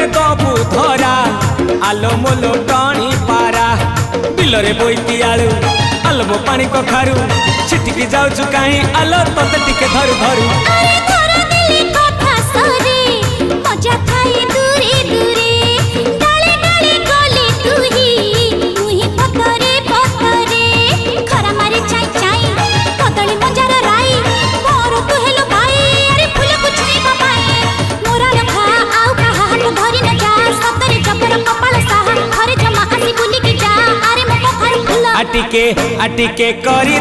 केबे दबु धरा आलो मोलो टाणी पारा बिलरे बोईती आलू आलबो पानी कखारू छिटकी जाऊछु काई आलो तते टिके धरू धरू अरे धरा दिली कथा सरे मजा थाए दूरे दूरे डाले डाले गली तुही पतरे पतरे खरा मारे चाई चाई कदली मजार राई मोर तू हेलो भाई अरे फूल कुछ नहीं पाए मोरा लखा आउ कहा हाथ धरी न जा सतरे जबर कपाल साहा घरे जमा आसी बुली की जा अरे मो कखारू फूल आटिके करी